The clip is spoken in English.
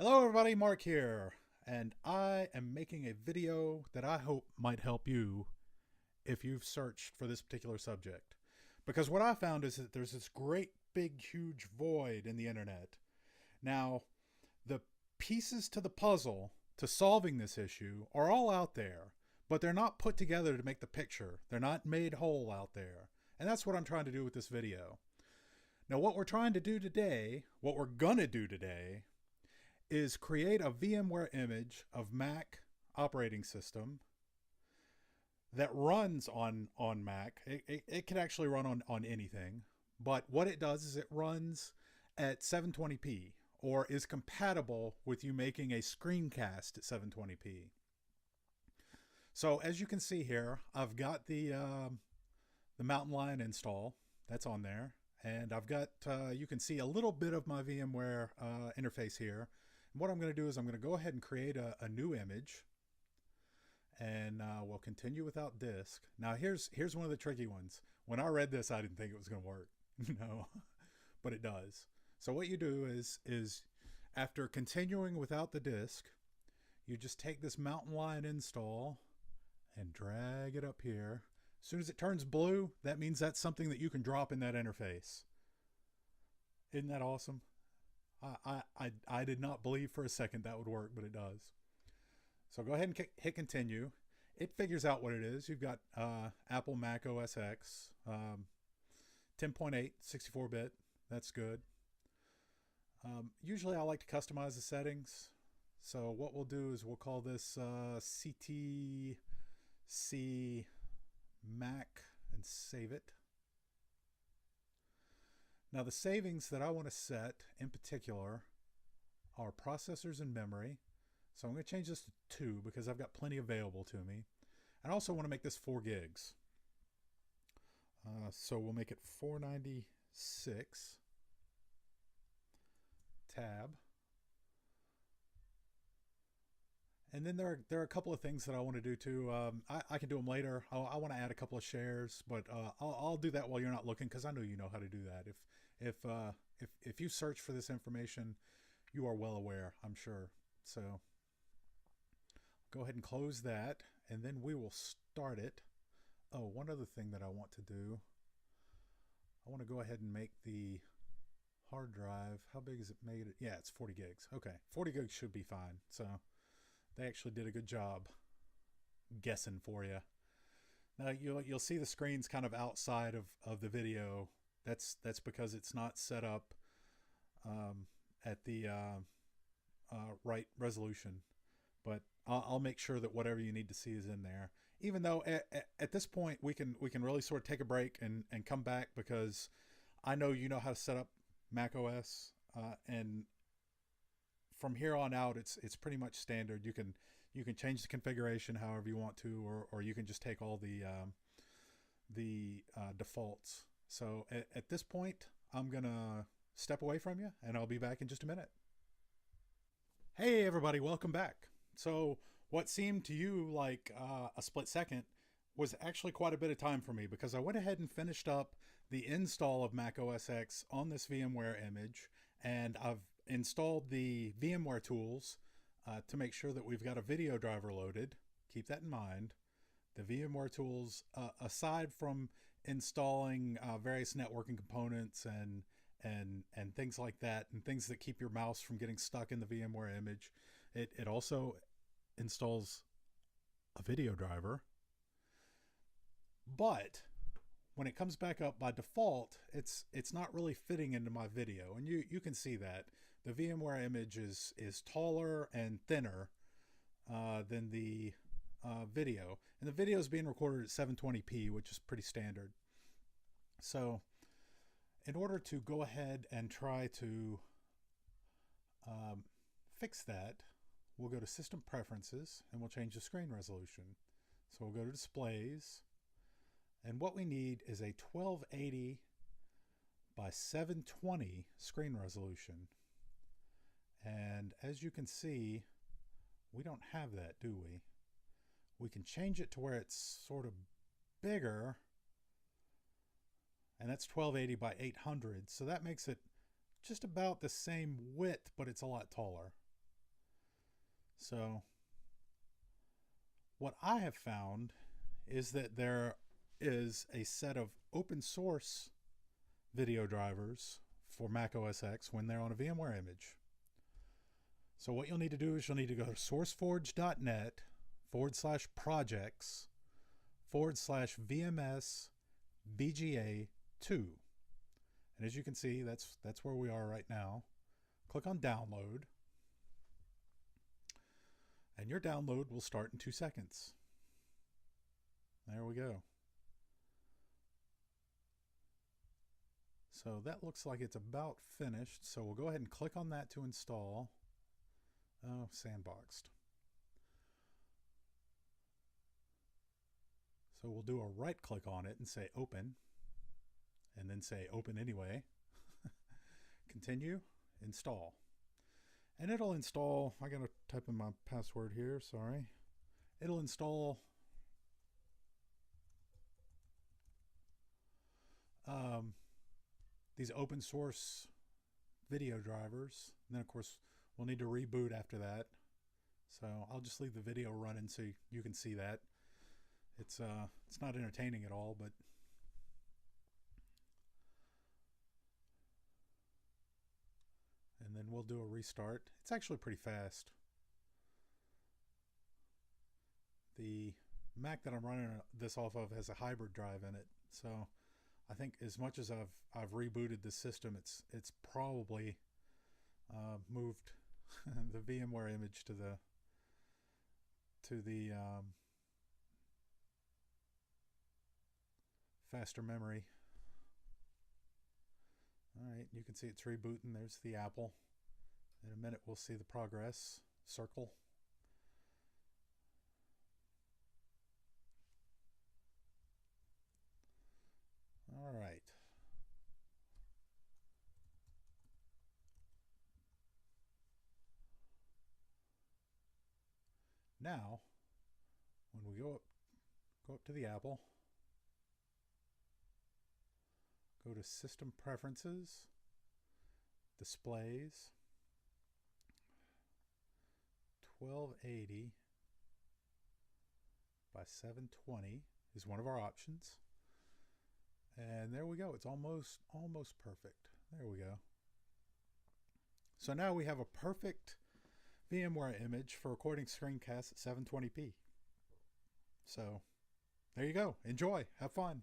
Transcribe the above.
Hello everybody, Mark here, and I am making a video that I hope might help you if you've searched for this particular subject. Because what I found is that there's this great big huge void in the internet. Now, the pieces to the puzzle to solving this issue are all out there, but they're not put together to make the picture. They're not made whole out there. And that's what I'm trying to do with this video. Now, what we're trying to do today, what we're gonna do today, is create a VMware image of Mac operating system that runs on Mac. It can actually run on anything, but what it does is it runs at 720p or is compatible with you making a screencast at 720p. So as you can see here, I've got the Mountain Lion install that's on there, and I've got you can see a little bit of my VMware interface here. And what I'm going to do is I'm going to go ahead and create a new image, and we'll continue without disk. Now here's one of the tricky ones. When I read this, I didn't think it was going to work. No, but it does. So what you do is after continuing without the disk, you just take this Mountain Lion install and drag it up here. As soon as it turns blue, that means that's something that you can drop in that interface. Isn't that awesome? I did not believe for a second that would work, but it does. So go ahead and hit continue. It figures out what it is. You've got Apple Mac OS X, 10.8, 64-bit. That's good. Usually I like to customize the settings. So what we'll do is we'll call this CTC Mac and save it. Now the savings that I want to set in particular are processors and memory. So I'm going to change this to 2 because I've got plenty available to me. And I also want to make this 4 gigs. So we'll make it 496 tab. And then there are a couple of things that I want to do too. I can do them later. I want to add a couple of shares, but I'll do that while you're not looking because I know you know how to do that. If you search for this information, you are well aware, I'm sure. So go ahead and close that, and then we will start it. Oh, one other thing that I want to do. I want to go ahead and make the hard drive. How big is it made it? Yeah, it's 40 gigs. Okay, 40 gigs should be fine. So they actually did a good job guessing for you. Now you'll see the screen's kind of outside of the video. That's because it's not set up at the right resolution. But I'll make sure that whatever you need to see is in there. Even though at this point we can really sort of take a break and come back because I know you know how to set up Mac OS and from here on out, it's pretty much standard. You can change the configuration however you want to, or you can just take all the defaults. So at this point, I'm gonna step away from you, and I'll be back in just a minute. Hey everybody, welcome back. So what seemed to you like a split second was actually quite a bit of time for me because I went ahead and finished up the install of Mac OS X on this VMware image, and I've installed the VMware tools to make sure that we've got a video driver loaded. Keep that in mind. The VMware tools, aside from installing various networking components and things like that, and things that keep your mouse from getting stuck in the VMware image, it also installs a video driver. But when it comes back up by default, it's not really fitting into my video, and you can see that the VMware image is taller and thinner than the video, and the video is being recorded at 720p, which is pretty standard. So in order to go ahead and try to fix that, we'll go to System Preferences and we'll change the screen resolution. So we'll go to Displays, and what we need is a 1280 by 720 screen resolution. And as you can see, we don't have that, do we? We can change it to where it's sort of bigger, and that's 1280 by 800. So that makes it just about the same width, but it's a lot taller. So what I have found is that there is a set of open source video drivers for Mac OS X when they're on a VMware image. So what you'll need to do is you'll need to go to sourceforge.net/projects/VMS BGA2. And as you can see, that's where we are right now. Click on download. And your download will start in 2 seconds. There we go. So that looks like it's about finished. So we'll go ahead and click on that to install. Oh, sandboxed. So we'll do a right click on it and say open. And then say open anyway. Continue, install. And it'll install, I gotta type in my password here, sorry. It'll install these open source video drivers. And then of course we'll need to reboot after that. So I'll just leave the video running so you can see that. It's not entertaining at all, but and then we'll do a restart. It's actually pretty fast. The Mac that I'm running this off of has a hybrid drive in it, so I think as much as I've rebooted the system, it's probably moved the VMware image to the faster memory. Alright, you can see it's rebooting. There's the Apple. In a minute we'll see the progress circle. Alright. Now, when we go up to the Apple, go to System Preferences, Displays, 1280 by 720 is one of our options. And there we go. It's almost perfect. There we go. So now we have a perfect VMware image for recording screencasts at 720p. So there you go. Enjoy. Have fun.